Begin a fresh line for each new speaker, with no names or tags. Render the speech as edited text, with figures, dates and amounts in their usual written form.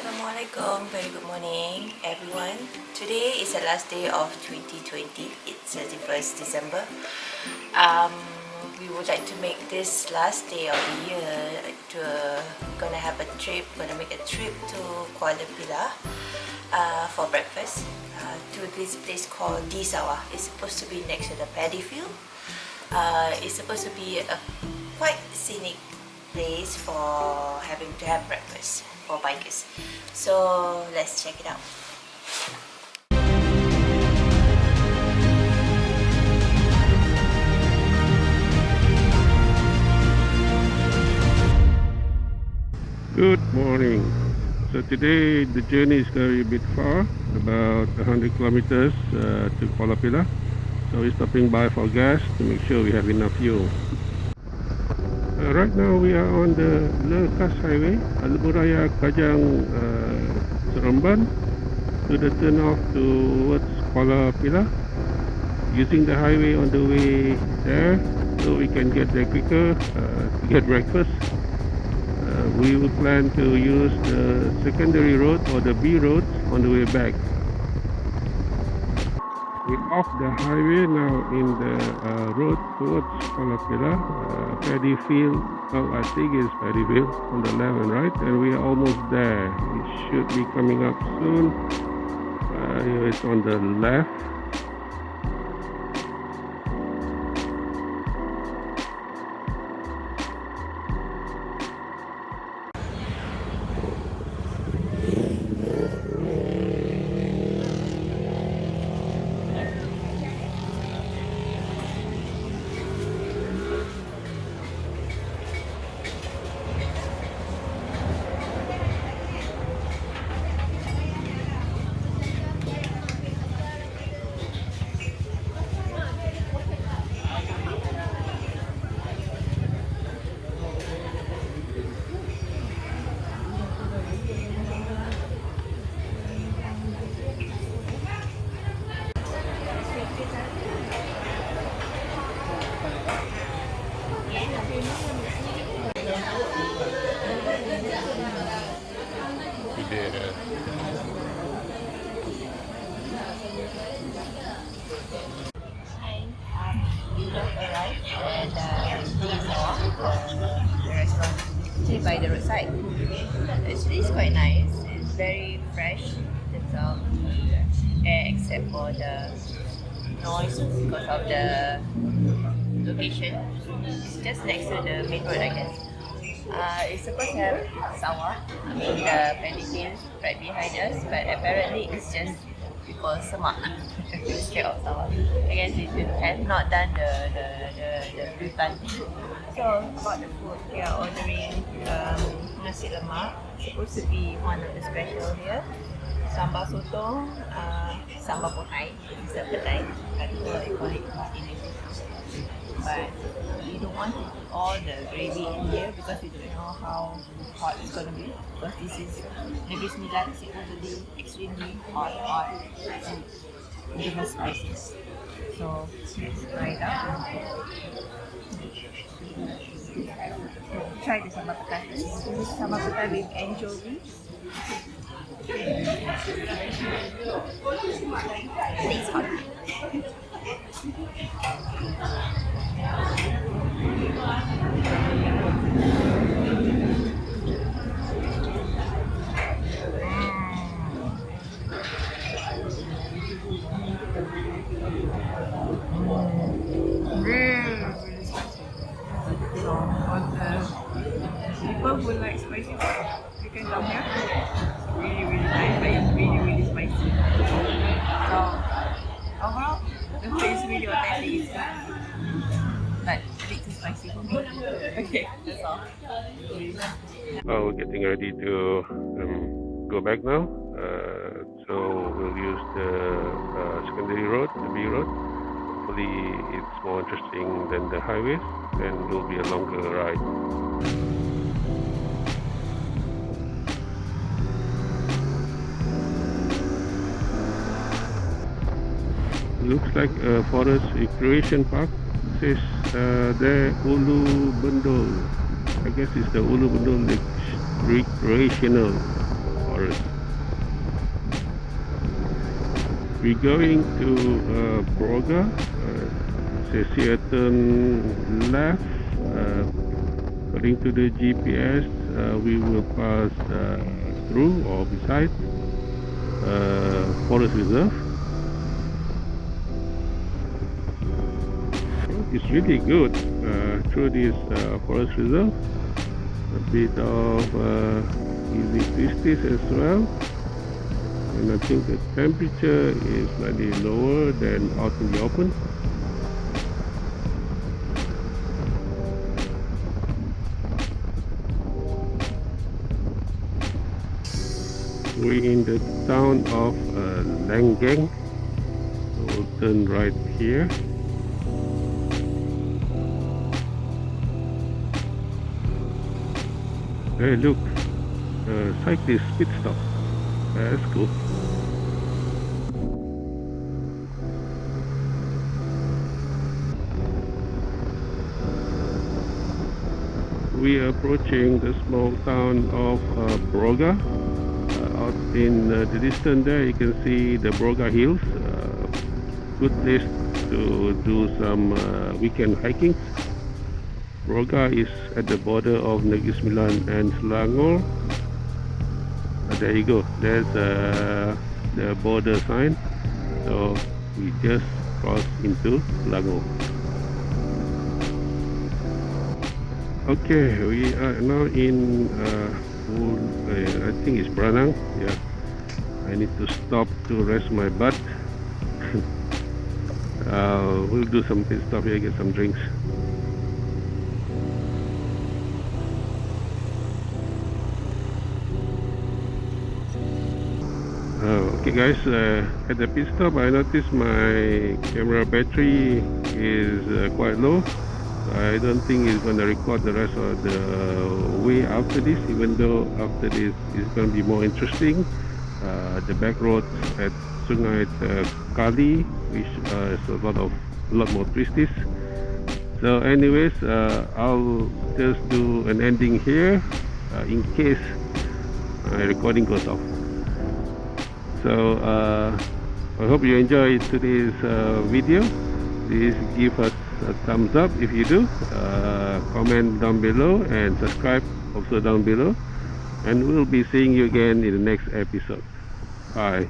Assalamualaikum, very good morning everyone. Today is the last day of 2020. It's 31st December. We would like to make this last day of the year gonna make a trip to Kuala Pilah for breakfast to this place called D'Sawah. It's supposed to be next to the paddy field. It's supposed to be a quite scenic place for having to have breakfast for bikers. So let's check it out.
Good morning. So today the journey is going to be a bit far, about 100 kilometers to Kuala Pilah. So we're stopping by for gas to make sure we have enough fuel. Right now we are on the Lekas Highway, Alburaya Kajang Seremban, to the turn off towards Kuala Pilah. Using the highway on the way there, so we can get there quicker to get breakfast. We will plan to use the secondary road or the B road on the way back. We're off the highway now in the road towards Kuala Pilah, paddy field. Oh, I think it's paddy field on the left and right, and we are almost there. It should be coming up soon. Here it's on the left.
We just arrived at D'Sawah, the restaurant, actually by the roadside. Actually, it's quite nice. It's very fresh in terms of air, except for the noise because of the location. It's just next to the main road, I guess. It's supposed to have sawah, the paddy field right behind us, but apparently it's just because semak instead of sawah. I guess they have not done the hutan. So for the food, we are ordering nasi lemak. It's supposed to be one of the special here. Sambal sotong, sambal potai. It's a petai. I don't know what they call it in English. But we don't want to put all the gravy in here because we don't know how hot it's going to be. Because this is Negeri Sembilan, supposedly extremely hot and different spices. So let's try it out. Try the sambal petai. This is sambal petai with anchovies. It's hot. Really spicy. So for the people who like spicy, you can come here. It's really nice, but it's really spicy. So overall, the food is really authentic. It's good, but a bit too spicy for me. Okay, that's all.
We're getting ready to go back now. So we'll use the secondary road, the B road. Hopefully it's more interesting than the highways and it will be a longer ride. Looks like a forest recreation park. It says there Ulu Bendul. I guess it's the Ulu Bendul recreational forest. We're going to Broga. Says here turn left. According to the GPS, we will pass through or beside forest reserve. It's really good through this forest reserve. A bit of easy twisties as well, and I think the temperature is slightly lower than out in the open. We're in the town of Langang, so we'll turn right here. Hey, look, cyclist pit stop. That's cool. We are approaching the small town of Broga. Out in the distance there, you can see the Broga Hills. Good place to do some weekend hiking. Broga is at the border of Negeri Sembilan and Selangor. There you go. There's the border sign. So we just crossed into Selangor. Okay, we are now in I think it's Branang. Yeah, I need to stop to rest my butt. We'll do some pit stop here, get some drinks. Okay guys, at the pit stop I noticed my camera battery is quite low. I don't think it's going to record the rest of the way after this, even though after this it's going to be more interesting. The back roads at Sungai Kali, which is a lot more twisties. So anyways, I'll just do an ending here in case my recording goes off. So I hope you enjoyed today's video. Please give us a thumbs up if you do, comment down below and subscribe also down below, and we'll be seeing you again in the next episode. Bye.